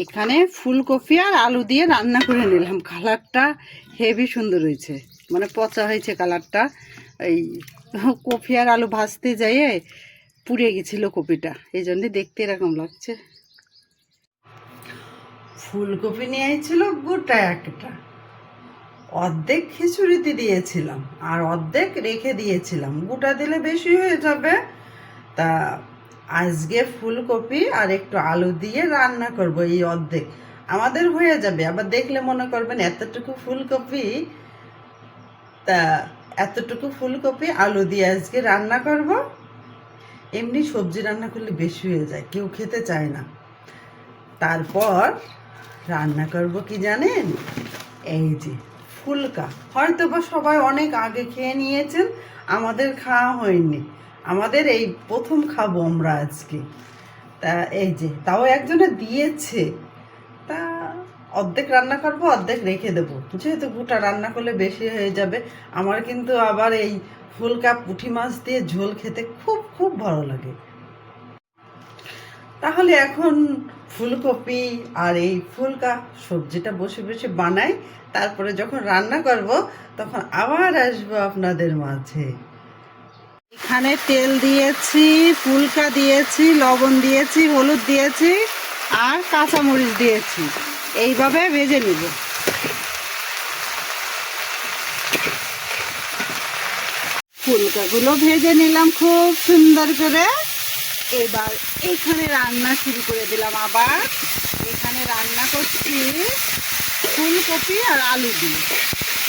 এখানে ফুলকপি আর আলু দিয়ে রান্না করে নিলাম। কালারটা হেভি সুন্দর হয়েছে, মানে পচা হয়েছে কালারটা। এই কপি আর আলু ভাজতে যাইয়ে পুড়ে গেছিল কপিটা, এই জন্যে দেখতে এরকম লাগছে। ফুলকপি নিয়ে এসেছিল গোটা একটা, অর্ধেক খিচুড়িতে দিয়েছিলাম আর অর্ধেক রেখে দিয়েছিলাম। গোটা দিলে বেশি হয়ে যাবে, তা আজকে ফুলকপি আর একটু আলু দিয়ে রান্না করব। এই অর্ধেক আমাদের হয়ে যাবে। আবার দেখলে মনে করবেন এতটুকু ফুলকপি, তা এতটুকু ফুলকপি আলু দিয়ে আজকে রান্না করব। এমনি সবজি রান্না করলে বেশি হয়ে যায়, কেউ খেতে চায় না। তারপর রান্না করব কি জানেন, এই যে ফুলকা। হয়তো বা সবাই অনেক আগে খেয়ে নিয়েছেন, আমাদের খাওয়া হয়নি। আমাদের এই প্রথম খাবো আমরা আজকে। তা এই যে তাও একজনে দিয়েছে, তা অর্ধেক রান্না করবো, অর্ধেক রেখে দেবো, যেহেতু গোটা রান্না করলে বেশি হয়ে যাবে। আমার কিন্তু আবার এই ফুলকা পুঁটি মাছ দিয়ে ঝোল খেতে খুব খুব ভালো লাগে। তাহলে এখন ফুলকপি আর এই ফুলকা সবজিটা বসে বসে বানাই, তারপরে যখন রান্না করব তখন আবার আসবো আপনাদের মাঝে। এখানে তেল দিয়েছি, ফুলকা দিয়েছি, লবণ দিয়েছি, হলুদ দিয়েছি আর কাঁচামরিচ দিয়েছি। এইভাবে ভেজে নিব। ফুলকাগুলো ভেজে নিলাম খুব সুন্দর করে। এবার এখানে রান্না শুরু করে দিলাম। আবার এখানে রান্না করছি ফুলকপি আর আলু দিয়ে।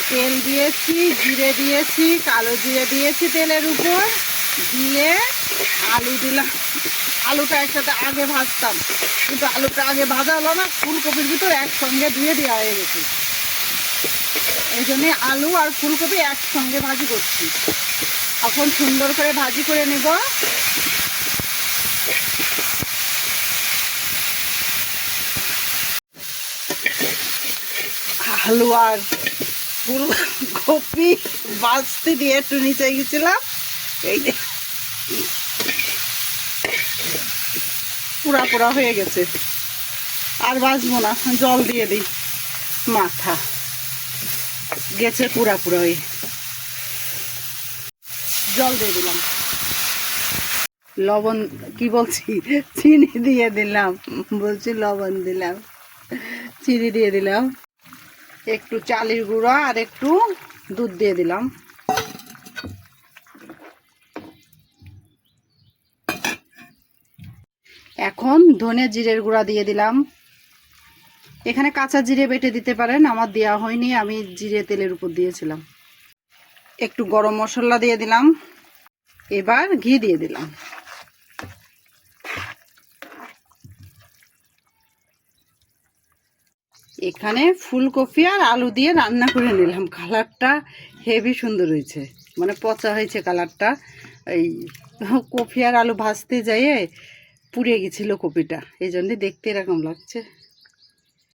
তেল দিয়েছি, জিরে দিয়েছি, কালো জিরে দিয়েছি তেলের উপর দিয়ে আলু দিলাম। আলুটা একসাথে আগে ভাজতাম, কিন্তু আলুটা আগে ভাজা হলো না, ফুলকপির ভিতর একসঙ্গে দিয়ে দেওয়া হয়ে গেছে। এই জন্যে আলু আর ফুলকপি একসঙ্গে ভাজি করছি। এখন সুন্দর করে ভাজি করে নেব। আলু আর ফুলকপি ভাজতে দিয়ে একটু নিচে গেছিলাম, এই যে পুরা পুরা হয়ে গেছে। আর ভাজবো না, জল দিয়ে দিই। মাথা গেছে পুরা পুরা হয়ে, জল দিয়ে দিলাম। লবণ কি বলছি, চিনি দিয়ে দিলাম, বলছি লবণ দিলাম, চিনি দিয়ে দিলাম, একটু চালের গুঁড়া আর একটু দুধ দিয়ে দিলাম। এখন ধনে জিরের গুঁড়া দিয়ে দিলাম। এখানে কাঁচা জিরে বেটে দিতে পারেন, আমার দেওয়া হয়নি, আমি জিরে তেলের উপর দিয়েছিলাম। একটু গরম মশলা দিয়ে দিলাম। এবার ঘি দিয়ে দিলাম। এখানে ফুলকপি আর আলু দিয়ে রান্না করে নিলাম। কালারটা হেভি সুন্দর হয়েছে, মানে পচা হয়েছে কালারটা। এই কপি আর আলু ভাজতে যাইয়ে পুড়ে গেছিল কপিটা, এই জন্যে দেখতে এরকম লাগছে।